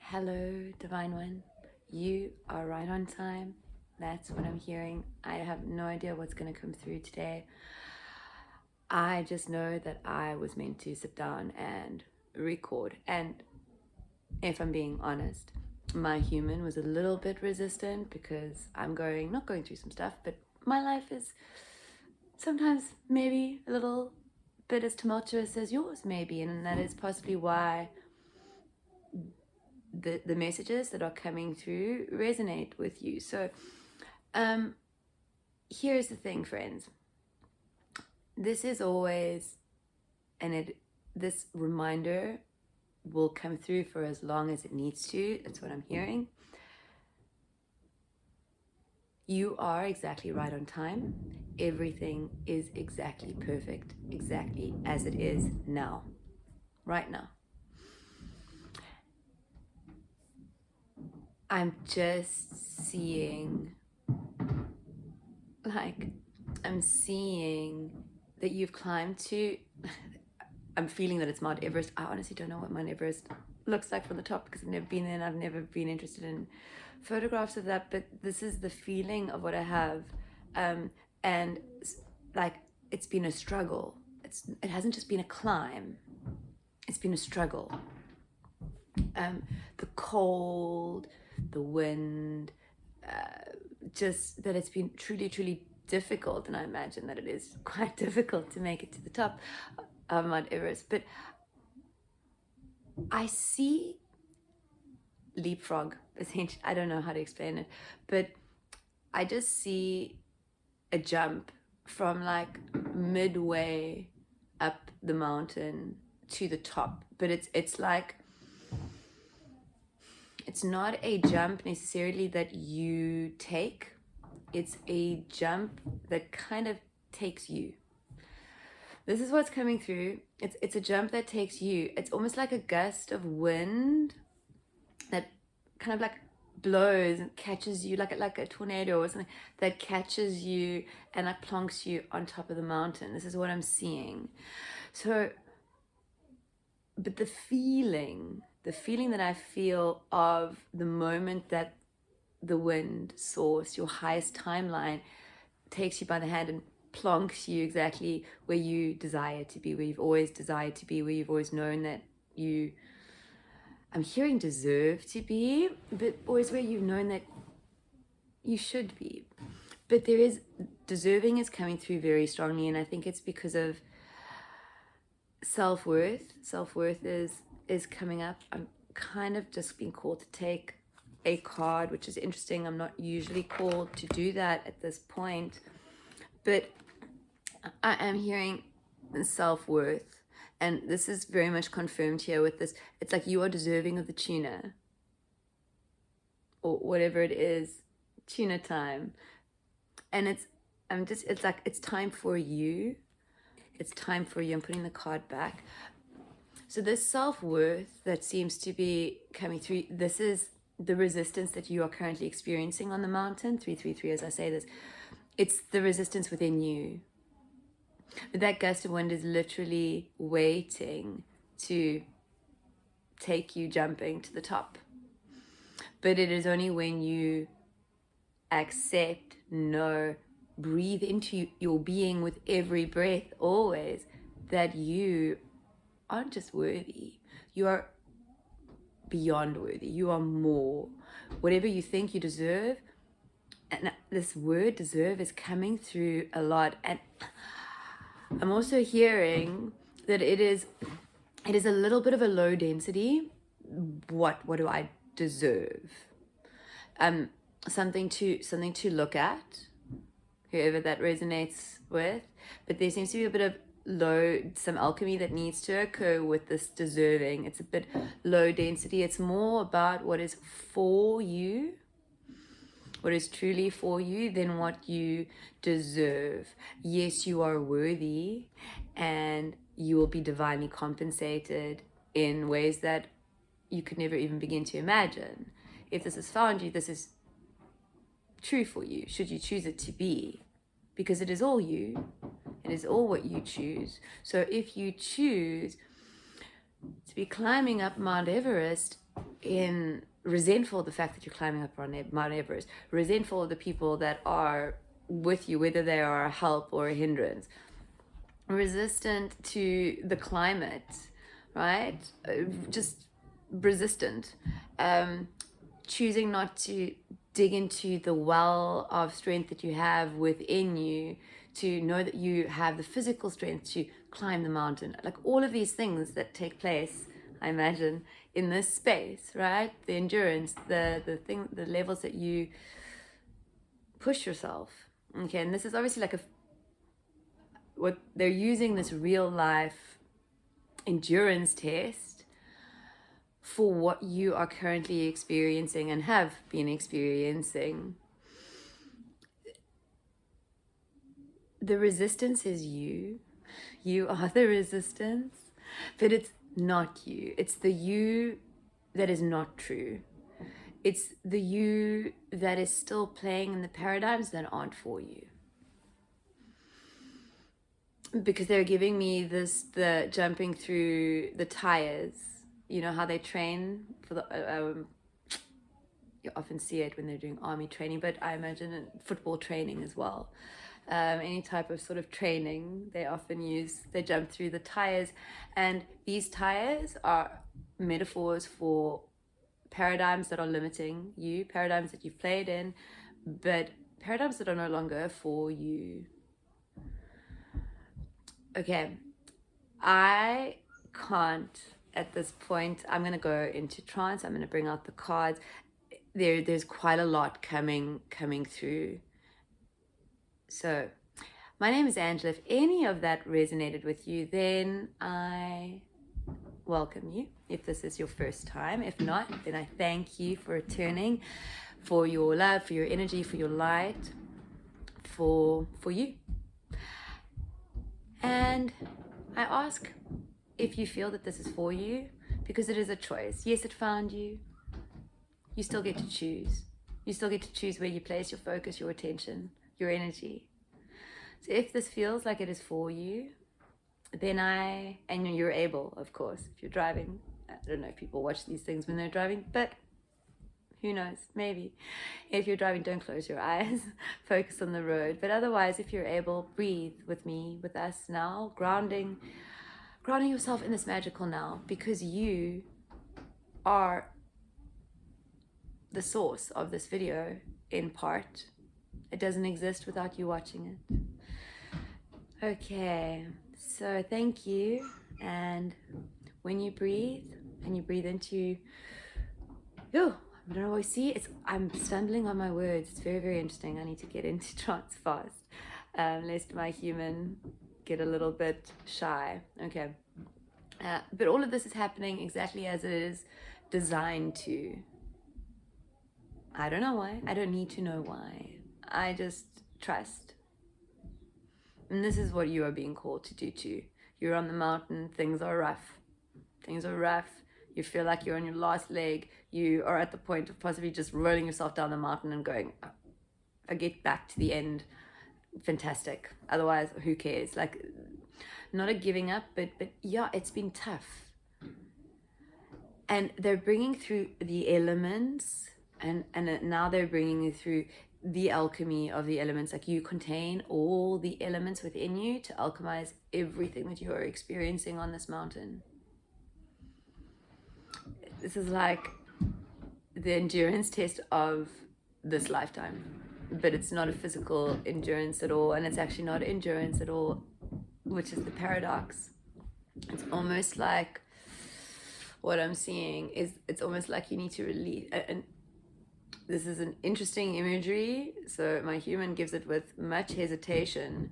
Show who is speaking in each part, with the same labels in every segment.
Speaker 1: Hello, Divine One. You are right on time. That's what I'm hearing. I have no idea what's going to come through today. I just know that I was meant to sit down and record. And if I'm being honest, my human was a little bit resistant because I'm not going through some stuff, but my life is sometimes maybe a little bit as tumultuous as yours, maybe. And that is possibly why the messages that are coming through resonate with you. So here's the thing, friends. This is always, this reminder will come through for as long as it needs to. That's what I'm hearing. You are exactly right on time. Everything is exactly perfect, exactly as it is now, right now. I'm just seeing, I'm seeing that you've climbed to, I'm feeling that it's Mount Everest. I honestly don't know what Mount Everest looks like from the top because I've never been there and I've never been interested in photographs of that, but this is the feeling of what I have. And like, it's been a struggle. It hasn't just been a climb, it's been a struggle. The cold, the wind, just that it's been truly, truly difficult. And I imagine that it is quite difficult to make it to the top of Mount Everest. But I see leapfrog, essentially. I don't know how to explain it, but I just see a jump from like midway up the mountain to the top. But it's like, it's not a jump necessarily that you take. It's a jump that kind of takes you. This is what's coming through. It's a jump that takes you. It's almost like a gust of wind that kind of like blows and catches you, like a tornado or something, that catches you and like plonks you on top of the mountain. This is what I'm seeing. So, but the feeling that I feel of the moment that the wind source, your highest timeline, takes you by the hand and plonks you exactly where you desire to be, where you've always desired to be, where you've always known that you, I'm hearing deserve to be, but always where you've known that you should be. But there is, deserving is coming through very strongly, and I think it's because of self-worth. Self-worth is coming up. I'm kind of just being called to take a card, which is interesting. I'm not usually called to do that at this point, but I am hearing self-worth, and this is very much confirmed here with this. It's like you are deserving of the tuna, or whatever it is, tuna time. And it's like, it's time for you. It's time for you. I'm putting the card back. So this self-worth that seems to be coming through, this is the resistance that you are currently experiencing on the mountain. 333, as I say this, it's the resistance within you. But that gust of wind is literally waiting to take you jumping to the top. But it is only when you accept, know, breathe into your being with every breath always, that you aren't just worthy. You are beyond worthy. You are more. Whatever you think you deserve, and this word deserve is coming through a lot. And I'm also hearing that it is a little bit of a low density. What do I deserve? Something to look at, whoever that resonates with. But there seems to be a bit of some alchemy that needs to occur with this deserving. It's a bit low density. It's more about what is for you, what is truly for you, than what you deserve. Yes, you are worthy, and you will be divinely compensated in ways that you could never even begin to imagine. If this has found you, this is true for you, should you choose it to be, because it is all you. It is all what you choose. So if you choose to be climbing up Mount Everest, resentful of the fact that you're climbing up on Mount Everest, resentful of the people that are with you, whether they are a help or a hindrance, resistant to the climate, right? Just resistant, choosing not to dig into the well of strength that you have within you, to know that you have the physical strength to climb the mountain. Like all of these things that take place, I imagine, in this space, right? The endurance, the levels that you push yourself. Okay, and this is obviously like what they're using, this real life endurance test for what you are currently experiencing and have been experiencing. The resistance is you. You are the resistance, but it's not you. It's the you that is not true. It's the you that is still playing in the paradigms that aren't for you. Because they're giving me the jumping through the tires. You know how they train for the you often see it when they're doing army training, but I imagine in football training as well. Any type of sort of training, they often they jump through the tires, and these tires are metaphors for paradigms that are limiting you, paradigms that you've played in, but paradigms that are no longer for you. Okay, I can't at this point. I'm going to go into trance. I'm going to bring out the cards. There's quite a lot coming through. So my name is Angela. If any of that resonated with you, then I welcome you. If this is your first time, if not, then I thank you for returning, for your love, for your energy, for your light, for you. And I ask if you feel that this is for you, because it is a choice. Yes, it found you. You still get to choose. You still get to choose where you place your focus, your attention, your energy. So if this feels like it is for you, then and you're able, of course, if you're driving. I don't know if people watch these things when they're driving, but who knows, maybe. If you're driving, don't close your eyes, focus on the road. But otherwise, if you're able, breathe with me, with us now, grounding yourself in this magical now, because you are the source of this video in part. It doesn't exist without you watching it. Okay, so thank you. And when you breathe, and you breathe into, I don't always see. I'm stumbling on my words. It's very, very interesting. I need to get into trance fast, lest my human get a little bit shy. Okay, but all of this is happening exactly as it is designed to. I don't know why. I don't need to know why. I just trust. And this is what you are being called to do too. You're on the mountain. Things are rough. Things are rough. You feel like you're on your last leg. You are at the point of possibly just rolling yourself down the mountain and going, I get back to the end. Fantastic. Otherwise, who cares? Like, not a giving up, but yeah, it's been tough. And they're bringing through the elements, and now they're bringing you through the alchemy of the elements. Like, you contain all the elements within you to alchemize everything that you are experiencing on this mountain. This is like the endurance test of this lifetime, but it's not a physical endurance at all, and it's actually not endurance at all, which is the paradox. It's almost like, what I'm seeing is, it's almost like you need to release, and this is an interesting imagery, so my human gives it with much hesitation,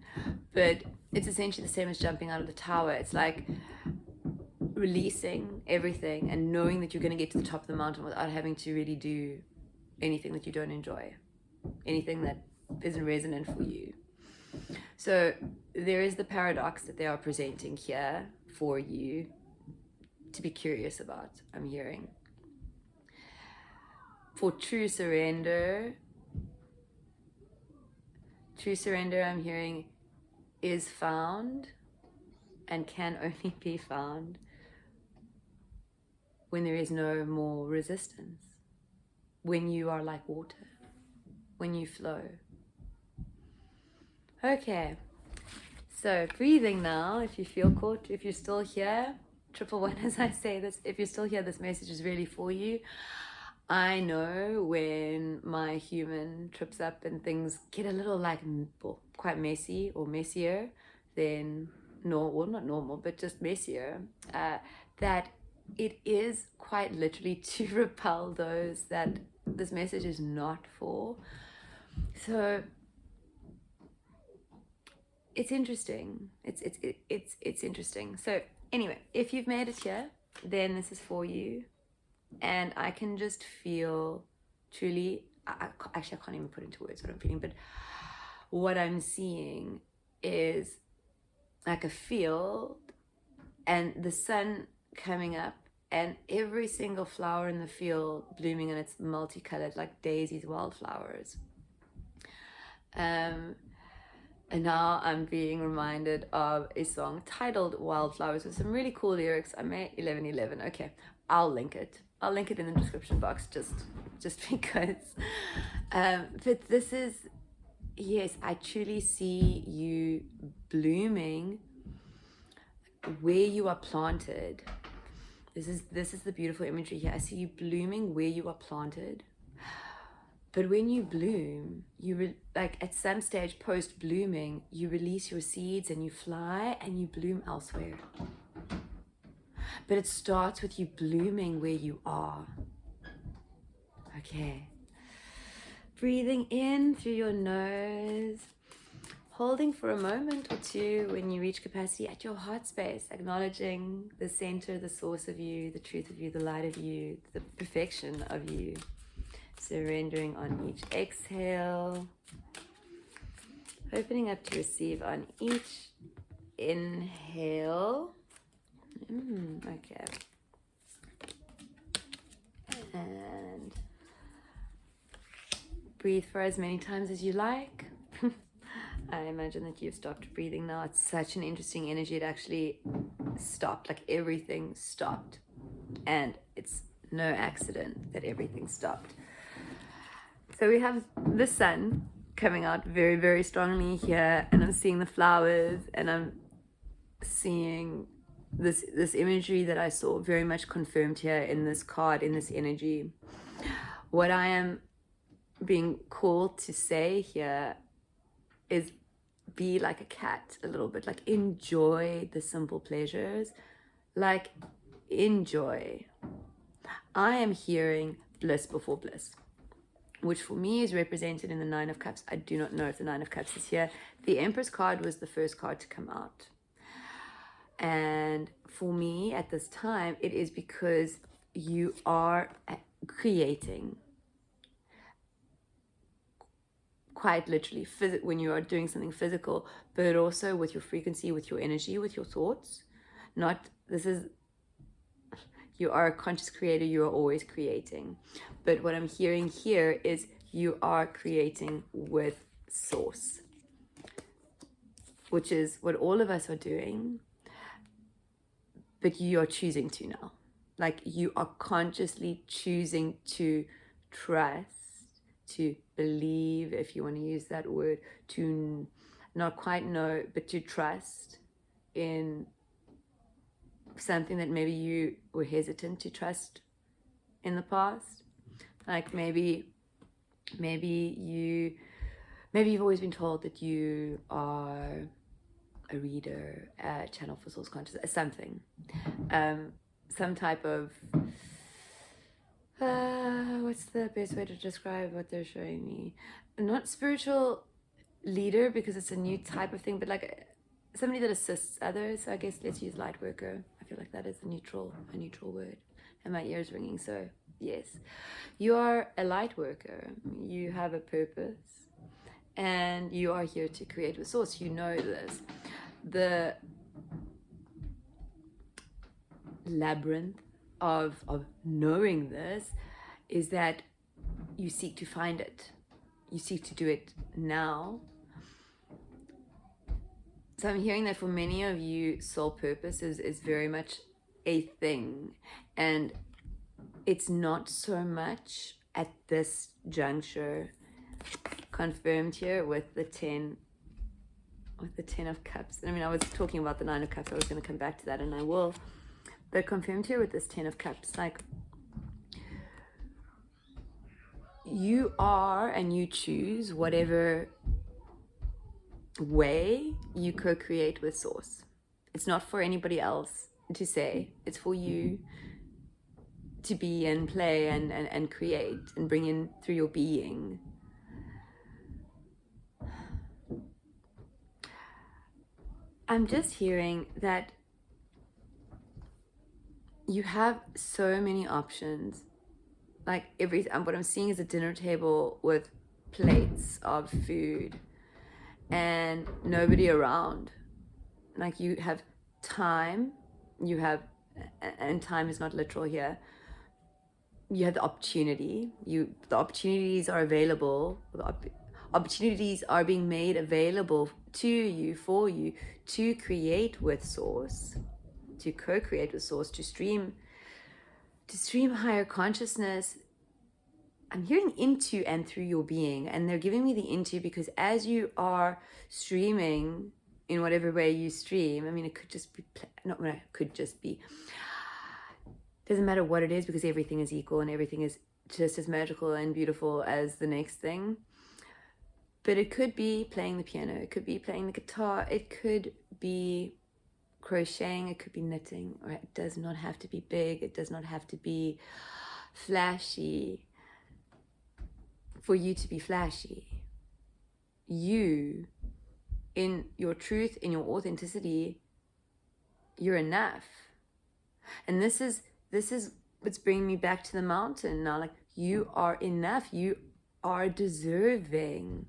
Speaker 1: but it's essentially the same as jumping out of the tower. It's like releasing everything and knowing that you're going to get to the top of the mountain without having to really do anything that you don't enjoy, anything that isn't resonant for you. So there is the paradox that they are presenting here for you to be curious about, I'm hearing. For true surrender, I'm hearing, is found and can only be found when there is no more resistance, when you are like water, when you flow. Okay, so breathing now. If you feel caught, if you're still here, 111 as I say this, if you're still here, this message is really for you. I know when my human trips up and things get a little like, well, quite messy or messier than normal, well, not normal, but just messier, that it is quite literally to repel those that this message is not for. So it's interesting. It's interesting. So anyway, if you've made it here, then this is for you. And I can just feel truly, actually I can't even put into words what I'm feeling, but what I'm seeing is like a field and the sun coming up and every single flower in the field blooming, and it's multicolored like daisies, wildflowers. And now I'm being reminded of a song titled Wildflowers with some really cool lyrics. I made 1111. Okay, I'll link it. I'll link it in the description box just because. But this is, yes, I truly see you blooming where you are planted. This is the beautiful imagery here. I see you blooming where you are planted. But when you bloom, like at some stage post blooming, you release your seeds and you fly and you bloom elsewhere. But it starts with you blooming where you are. Okay. Breathing in through your nose, holding for a moment or two when you reach capacity at your heart space, acknowledging the center, the source of you, the truth of you, the light of you, the perfection of you. Surrendering on each exhale, opening up to receive on each inhale. Okay. And breathe for as many times as you like. I imagine that you've stopped breathing now. It's such an interesting energy. It actually stopped, like everything stopped. And it's no accident that everything stopped. So we have the sun coming out very, very strongly here, and I'm seeing the flowers, and I'm seeing this imagery that I saw very much confirmed here in this card, in this energy. What I am being called to say here is be like a cat a little bit, like enjoy the simple pleasures, like enjoy. I am hearing bliss before bliss, which for me is represented in the Nine of Cups. I do not know if the Nine of Cups is here. The Empress card was the first card to come out. And for me at this time, it is because you are creating, quite literally, when you are doing something physical, but also with your frequency, with your energy, with your thoughts. You are a conscious creator, you are always creating. But what I'm hearing here is you are creating with source, which is what all of us are doing, but you are choosing to now. Like you are consciously choosing to trust, to believe, if you want to use that word, to not quite know, but to trust in something that maybe you were hesitant to trust in the past. Like maybe you've always been told that you are a reader, a channel for source consciousness, something, some type of what's the best way to describe what they're showing me? Not spiritual leader, because it's a new type of thing, but like somebody that assists others. I guess let's use light worker. I feel like that is a neutral word, and my ears ringing. So yes, you are a light worker. You have a purpose, and you are here to create with source. You know this. The labyrinth of knowing this is that you seek to find it. You seek to do it now. So I'm hearing that for many of you, soul purpose is very much a thing. And it's not so much at this juncture, confirmed here with the 10 of Cups. I mean, I was talking about the 9 of Cups. I was going to come back to that, and I will. But confirmed here with this 10 of Cups, like, you are and you choose whatever way you co-create with Source. It's not for anybody else to say. It's for you to be and play and create and bring in through your being. I'm just hearing that you have so many options. Like what I'm seeing is a dinner table with plates of food and nobody around. Like, you have time, and time is not literal here. You have the opportunity. The opportunities are available. The opportunities are being made available to you, for you, to create with Source, to co-create with Source, to stream higher consciousness. I'm hearing into and through your being, and they're giving me the into because as you are streaming in whatever way you stream, I mean, it could just be, doesn't matter what it is, because everything is equal and everything is just as magical and beautiful as the next thing. But it could be playing the piano, it could be playing the guitar, it could be crocheting, it could be knitting, or it does not have to be big, it does not have to be flashy for you to be flashy. You, in your truth, in your authenticity, you're enough. And this is what's bringing me back to the mountain now. Like, you are enough, you are deserving.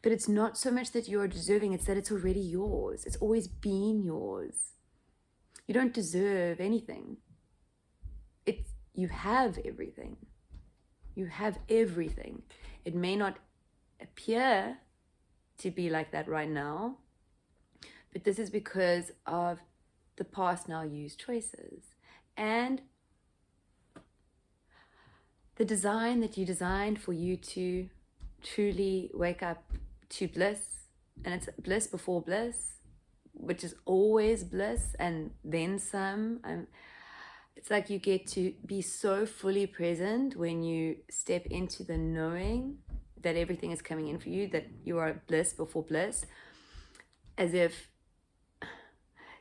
Speaker 1: But it's not so much that you're deserving, it's that it's already yours. It's always been yours. You don't deserve anything. You have everything. You have everything. It may not appear to be like that right now, but this is because of the past now used choices and the design that you designed for you to truly wake up to bliss. And it's bliss before bliss, which is always bliss and then some. It's like you get to be so fully present when you step into the knowing that everything is coming in for you, that you are bliss before bliss, as if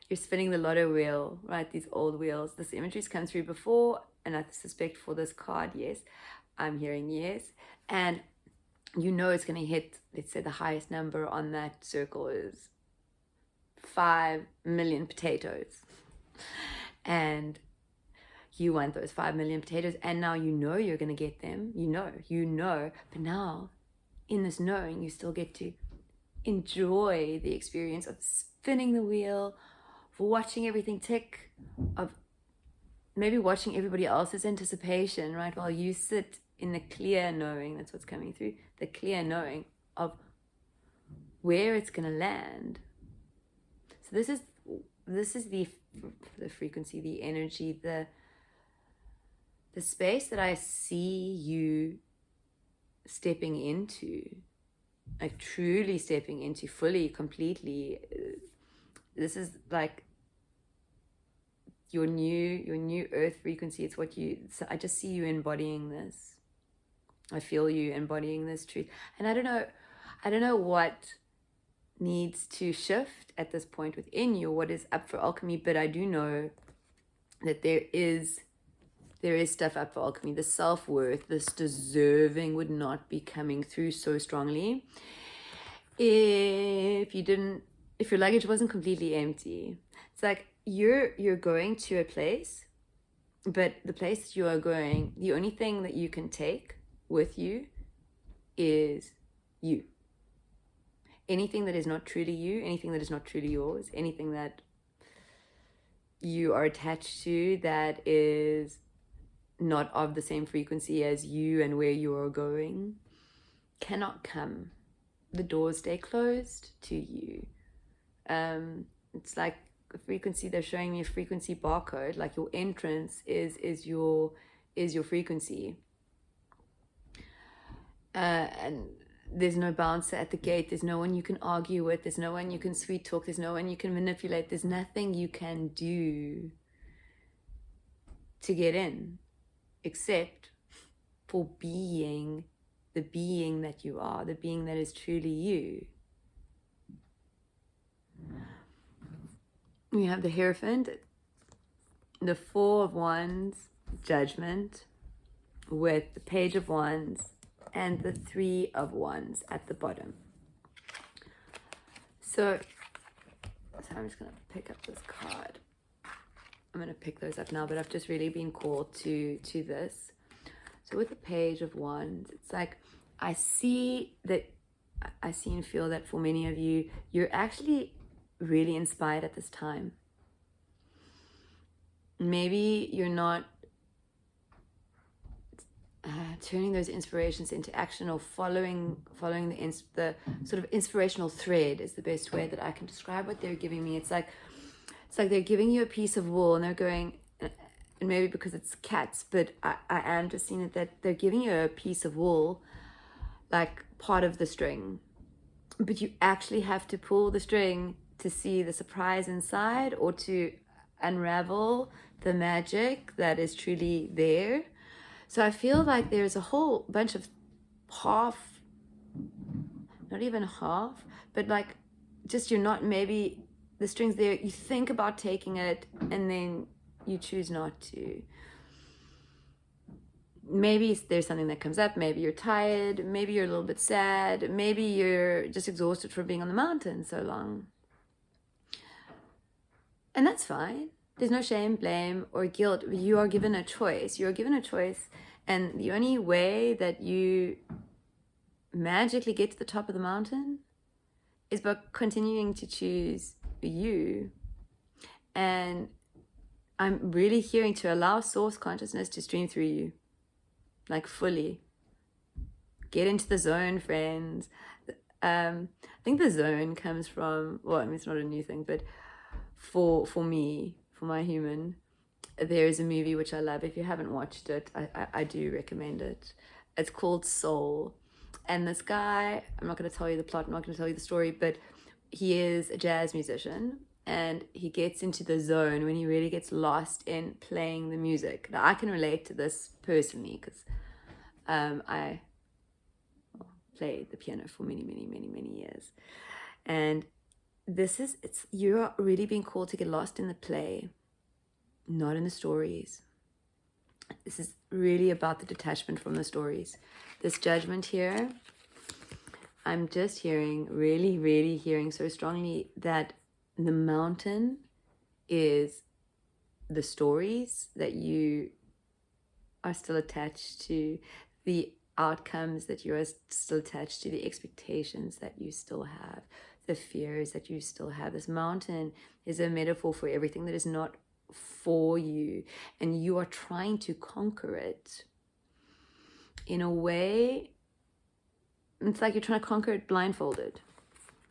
Speaker 1: you're spinning the lotto wheel, right? These old wheels. This imagery's come through before, and I suspect for this card, yes. I'm hearing yes. And you know it's going to hit, let's say the highest number on that circle is 5 million potatoes. And you want those 5 million potatoes, and now you know you're going to get them. You know. But now, in this knowing, you still get to enjoy the experience of spinning the wheel, watching everything tick, of maybe watching everybody else's anticipation, right? While you sit in the clear knowing, that's what's coming through, the clear knowing of where it's going to land. So this is the frequency, the energy, the space that I see you stepping into, like truly stepping into, fully, completely. This is like your new earth frequency. It's what so I just see you embodying this. I feel you embodying this truth. And I don't know what needs to shift at this point within you, what is up for alchemy, but I do know that there is stuff up for alchemy. The self-worth, this deserving would not be coming through so strongly if your luggage wasn't completely empty. It's like you're going to a place, but the place that you are going, the only thing that you can take with you is you. Anything that is not truly you, anything that is not truly yours, anything that you are attached to that is not of the same frequency as you and where you are going, cannot come. The doors stay closed to you. It's like frequency, they're showing me a frequency barcode, like your entrance is your frequency. And there's no bouncer at the gate. There's no one you can argue with. There's no one you can sweet talk. There's no one you can manipulate. There's nothing you can do to get in, except for being the being that you are, the being that is truly you. We have the Hierophant, the Four of Wands, Judgment, with the Page of Wands and the Three of Wands at the bottom. So I'm just going to pick up this card. I'm going to pick those up now, but I've just really been called to this. So with the Page of Wands, it's like I see and feel that for many of you, you're actually really inspired at this time. Maybe you're not turning those inspirations into action, or following the sort of inspirational thread is the best way that I can describe what they're giving me. It's like they're giving you a piece of wool and they're going, and maybe because it's cats, but I am just seeing it, that they're giving you a piece of wool, like part of the string, but you actually have to pull the string to see the surprise inside, or to unravel the magic that is truly there. So I feel like there's a whole bunch of not even half, but like just you're not, maybe the string's there, you think about taking it and then you choose not to. Maybe there's something that comes up, maybe you're tired, maybe you're a little bit sad, maybe you're just exhausted from being on the mountain so long. And that's fine. There's no shame, blame, or guilt. You are given a choice. You're given a choice. And the only way that you magically get to the top of the mountain is by continuing to choose you. And I'm really hearing to allow source consciousness to stream through you, like fully. Get into the zone, friends. I think the zone comes from, well, I mean, it's not a new thing, but for me, for my human, there is a movie which I love. If you haven't watched it, I do recommend it. It's called Soul. And this guy, I'm not going to tell you the plot, I'm not going to tell you the story, but he is a jazz musician, and he gets into the zone when he really gets lost in playing the music. Now, I can relate to this personally because I played the piano for many years. And you're really being called to get lost in the play, not in the stories. This is really about the detachment from the stories. This Judgment here, I'm just hearing, really hearing so strongly that the mountain is the stories that you are still attached to, the outcomes that you are still attached to, the expectations that you still have, the fears that you still have. This mountain is a metaphor for everything that is not for you, and you are trying to conquer it in a way. It's like you're trying to conquer it blindfolded,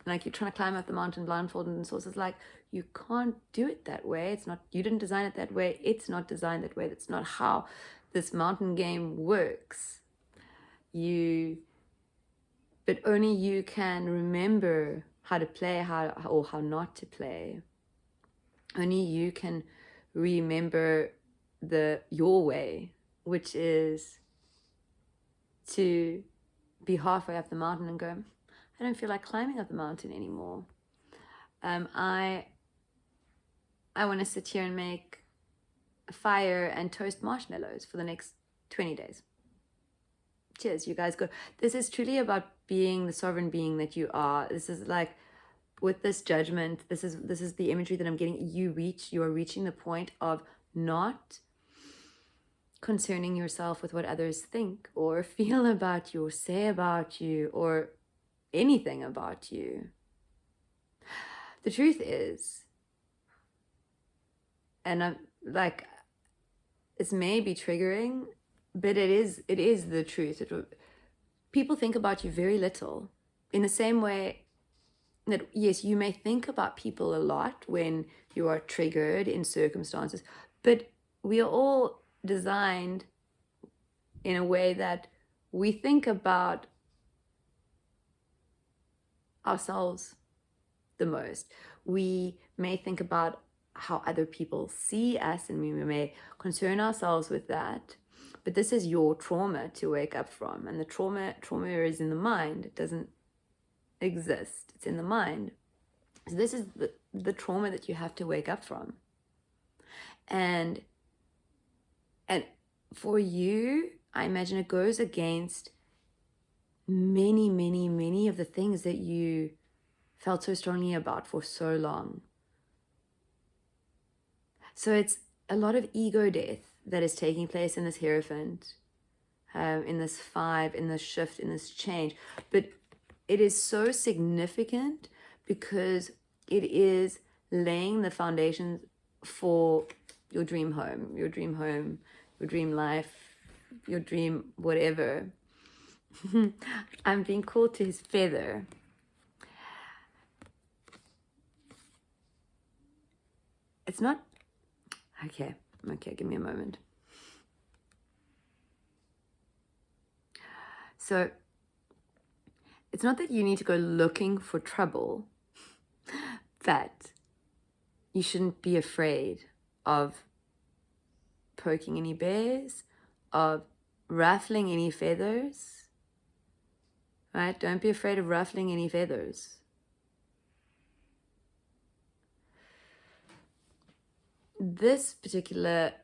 Speaker 1: like you're trying to climb up the mountain blindfolded, and Source is like, you can't do it that way. It's not, you didn't design it that way. It's not designed that way. That's not how this mountain game works. But only you can remember how to play, or how not to play. Only you can remember your way, which is to be halfway up the mountain and go, I don't feel like climbing up the mountain anymore. I want to sit here and make a fire and toast marshmallows for the next 20 days. Cheers, you guys go. This is truly about being the sovereign being that you are. This is like, with this Judgment, this is the imagery that I'm getting. You are reaching the point of not concerning yourself with what others think or feel about you or say about you or anything about you. The truth is, and I'm like, this may be triggering, but it is the truth. People think about you very little. In the same way, that yes, you may think about people a lot when you are triggered in circumstances, but we are all designed in a way that we think about ourselves the most. We may think about how other people see us, and we may concern ourselves with that. But this is your trauma to wake up from, and the trauma is in the mind. It doesn't exist. It's in the mind. So this is the trauma that you have to wake up from. And for you, I imagine it goes against many of the things that you felt so strongly about for so long. So it's a lot of ego death that is taking place in this Hierophant, in this 5, in this shift, in this change. But it is so significant because it is laying the foundations for your dream home, your dream life, your dream whatever. I'm being called to his feather. It's not... Okay, give me a moment. So, it's not that you need to go looking for trouble, but you shouldn't be afraid of poking any bears, of ruffling any feathers, right? Don't be afraid of ruffling any feathers. This particular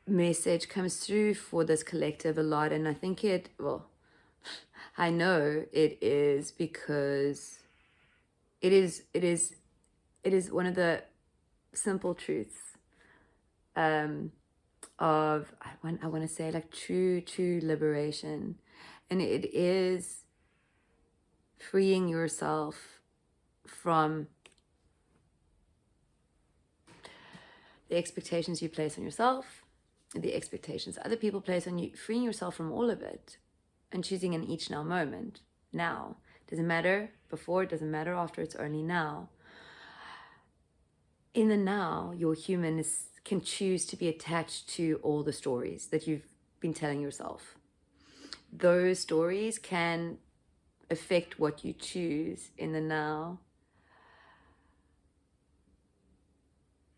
Speaker 1: message comes through for this collective a lot, and I think I know it is because it is one of the simple truths of I want to say like true liberation, and it is freeing yourself from the expectations you place on yourself, the expectations other people place on you, freeing yourself from all of it and choosing an each now moment. Now. Doesn't matter before, it doesn't matter after, it's only now. In the now, your human can choose to be attached to all the stories that you've been telling yourself. Those stories can affect what you choose in the now.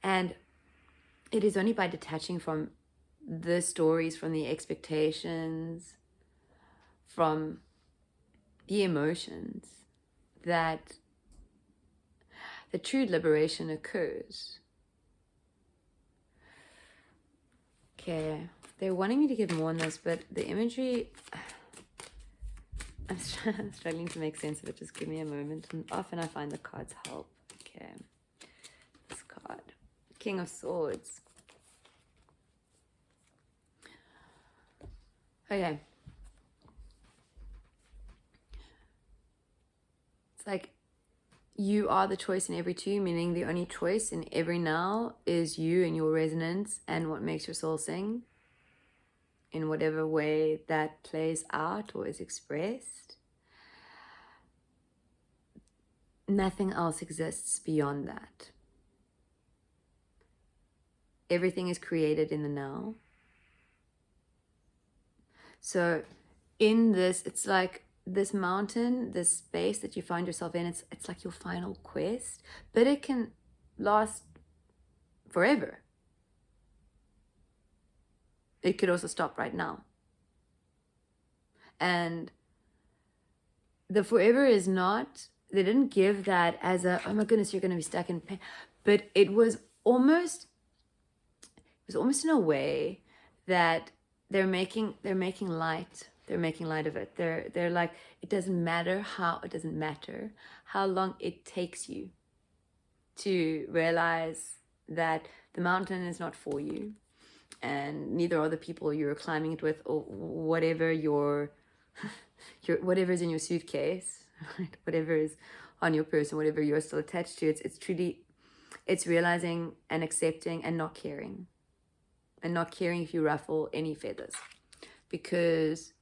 Speaker 1: And it is only by detaching from the stories, from the expectations, from the emotions, that the true liberation occurs. Okay, they're wanting me to give more on this, but the imagery, I'm struggling to make sense of it. Just give me a moment. And often I find the cards help. Okay, this card, King of Swords. Okay. It's like you are the choice in every two, meaning the only choice in every now is you and your resonance and what makes your soul sing in whatever way that plays out or is expressed. Nothing else exists beyond that. Everything is created in the now. So in this, it's like this mountain, this space that you find yourself in, it's like your final quest, but it can last forever. It could also stop right now. And the forever is not, they didn't give that as a, oh my goodness, you're going to be stuck in pain. But it was almost in a way that they're making light. They're making light of it. They're like, it doesn't matter how long it takes you to realize that the mountain is not for you, and neither are the people you're climbing it with, or whatever whatever's in your suitcase, right? Whatever is on your person, whatever you're still attached to. It's realizing and accepting and not caring. And not caring if you ruffle any feathers. Because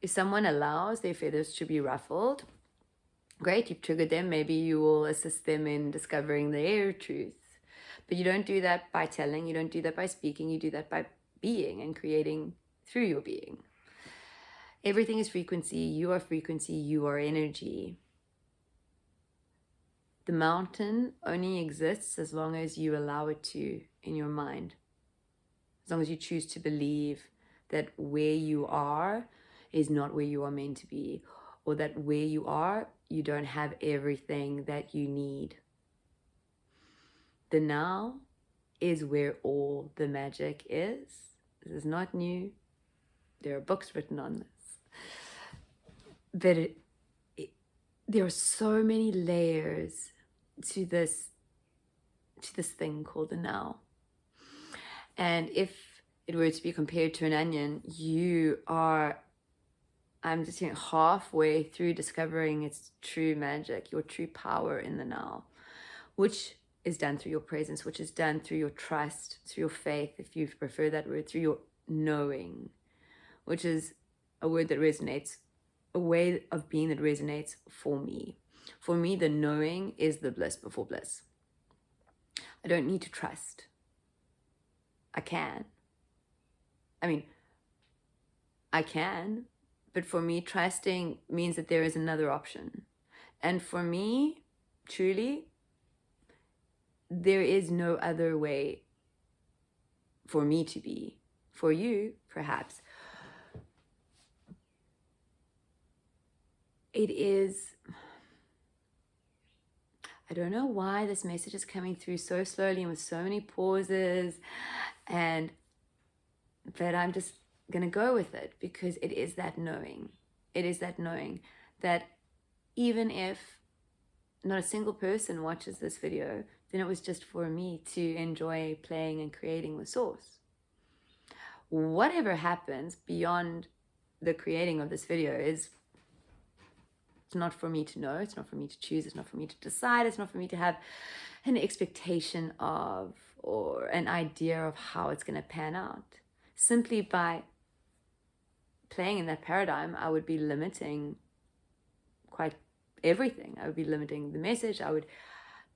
Speaker 1: if someone allows their feathers to be ruffled, great, you've triggered them. Maybe you will assist them in discovering their truth. But you don't do that by telling, you don't do that by speaking, you do that by being and creating through your being. Everything is frequency, you are energy. The mountain only exists as long as you allow it to in your mind. As long as you choose to believe that where you are is not where you are meant to be, or that where you are, you don't have everything that you need. The now is where all the magic is. This is not new. There are books written on this. But there are so many layers to this thing called the now. And if it were to be compared to an onion, I'm just halfway through discovering its true magic, your true power in the now, which is done through your presence, which is done through your trust, through your faith, if you prefer that word, through your knowing, which is a word that resonates, a way of being that resonates for me. For me, the knowing is the bliss before bliss. I don't need to trust. I can. I can, but for me, trusting means that there is another option. And for me, truly, there is no other way for me to be. For you, perhaps. It is, I don't know why this message is coming through so slowly and with so many pauses, but I'm just going to go with it because it is that knowing. It is that knowing that even if not a single person watches this video, then it was just for me to enjoy playing and creating with Source. Whatever happens beyond the creating of this video is it's not for me to know, it's not for me to choose, it's not for me to decide, it's not for me to have an expectation of or an idea of how it's going to pan out. Simply by playing in that paradigm, I would be limiting quite everything. I would be limiting the message, I would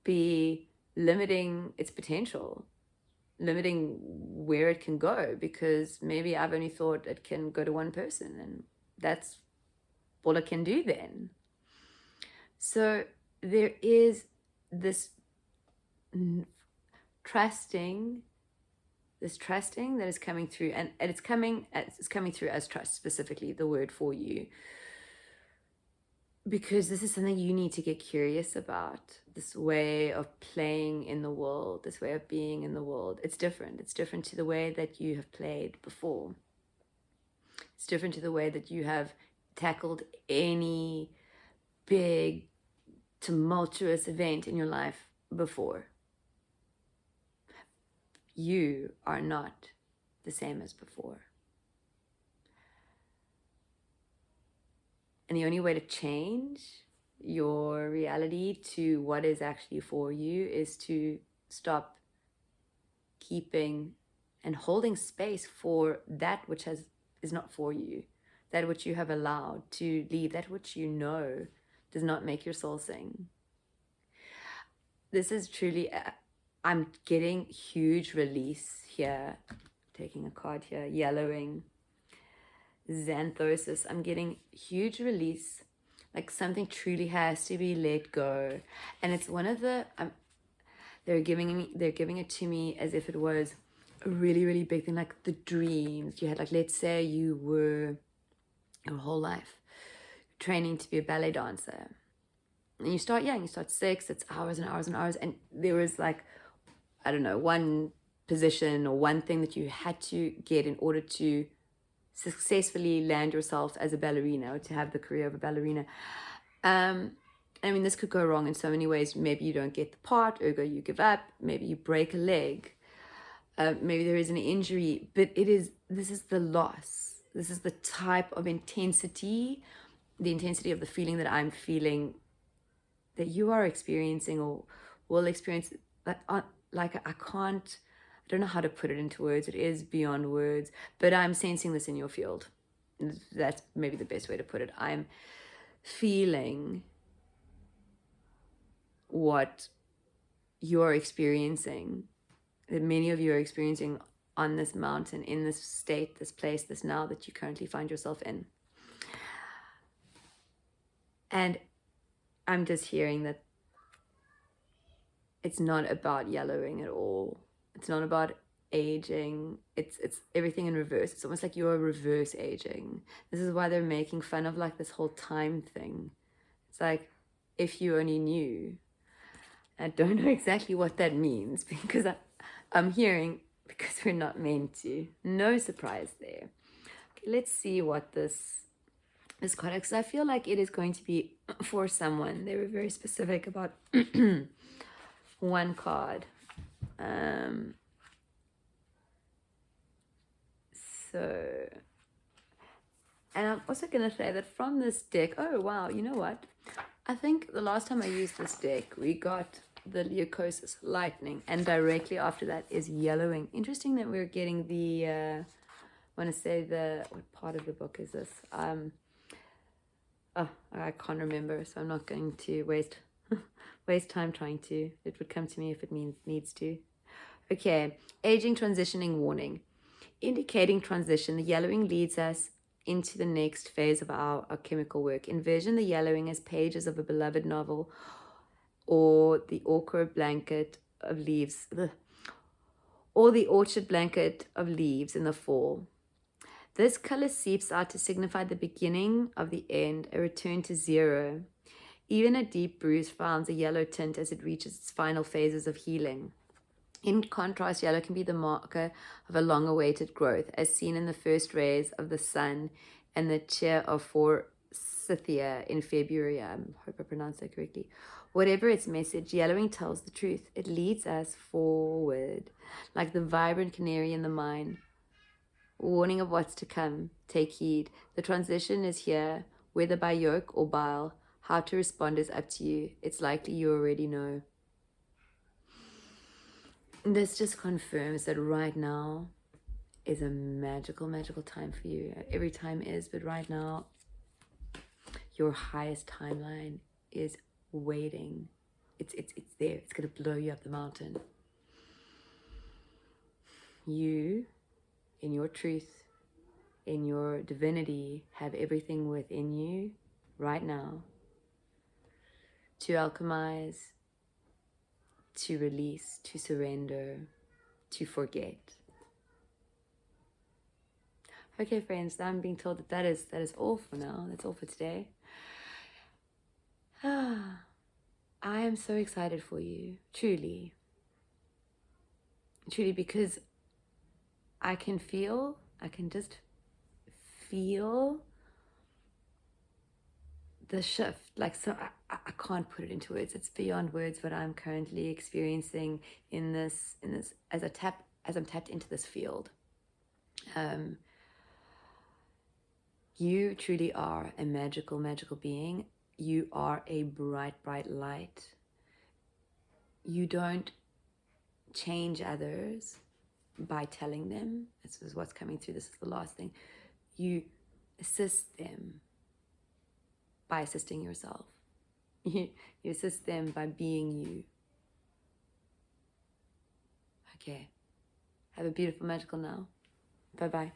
Speaker 1: be limiting its potential, limiting where it can go, because maybe I've only thought it can go to one person and that's all it can do then. So there is this trusting that is coming through, and it's coming through as trust, specifically the word for you, because this is something you need to get curious about. This way of playing in the world, this way of being in the world, it's different to the way that you have played before. It's different to the way that you have tackled any big tumultuous event in your life before. You are not the same as before. And the only way to change your reality to what is actually for you is to stop keeping and holding space for that which is not for you, that which you have allowed to leave, that which you know does not make your soul sing. This is truly, I'm getting huge release here. Taking a card here, yellowing, xanthosis. I'm getting huge release, like something truly has to be let go. And it's one of the, they're giving it to me as if it was a really, really big thing, like the dreams you had. Like, let's say you were your whole life training to be a ballet dancer, and you start young, you start 6, it's hours and hours and hours, and there was like, I don't know, one position or one thing that you had to get in order to successfully land yourself as a ballerina, or to have the career of a ballerina. This could go wrong in so many ways. Maybe you don't get the part, ergo you give up. Maybe you break a leg. Maybe there is an injury, but this is the loss. This is the type of intensity, the intensity of the feeling that I'm feeling, that you are experiencing or will experience. I don't know how to put it into words. It is beyond words, but I'm sensing this in your field. That's maybe the best way to put it. I'm feeling what you're experiencing, that many of you are experiencing on this mountain, in this state, this place, this now that you currently find yourself in. And I'm just hearing that it's not about yellowing at all. It's not about aging. It's everything in reverse. It's almost like you're reverse aging. This is why they're making fun of like this whole time thing. It's like, if you only knew. I don't know exactly what that means, because I'm hearing, because we're not meant to. No surprise there. Okay, let's see what this card, because I feel like it is going to be for someone. They were very specific about one card. So, and I'm also going to say that from this deck, oh wow, you know what? I think the last time I used this deck, we got the Leucosis, lightning, and directly after that is yellowing. Interesting that we're getting the, I want to say what part of the book is this? Oh, I can't remember, so I'm not going to waste time trying to. It would come to me if it needs to. Okay, aging, transitioning, warning. Indicating transition, the yellowing leads us into the next phase of our alchemical work. Envision the yellowing as pages of a beloved novel, or the orchard blanket of leaves, or the orchard blanket of leaves in the fall. This color seeps out to signify the beginning of the end, a return to zero. Even a deep bruise finds a yellow tint as it reaches its final phases of healing. In contrast, yellow can be the marker of a long-awaited growth, as seen in the first rays of the sun and the cheer of forsythia in February. I hope I pronounced that correctly. Whatever its message, yellowing tells the truth. It leads us forward, like the vibrant canary in the mine. Warning of what's to come. Take heed. The transition is here, whether by yoke or bile. How to respond is up to you. It's likely you already know. This just confirms that right now is a magical, magical time for you. Every time is, but right now, your highest timeline is waiting. It's there. It's going to blow you up the mountain. You, in your truth, in your divinity, have everything within you right now to alchemize, to release, to surrender, to forget. Okay, friends, I'm being told that is all for now. That's all for today. I am so excited for you, truly. Truly, because I can just feel the shift. Like, so I can't put it into words. It's beyond words what I'm currently experiencing in this as I'm tapped into this field. You truly are a magical, magical being. You are a bright, bright light. You don't change others by telling them. This is what's coming through. This is the last thing. You assist them by assisting yourself. You assist them by being you. Okay. Have a beautiful, magical now. Bye-bye.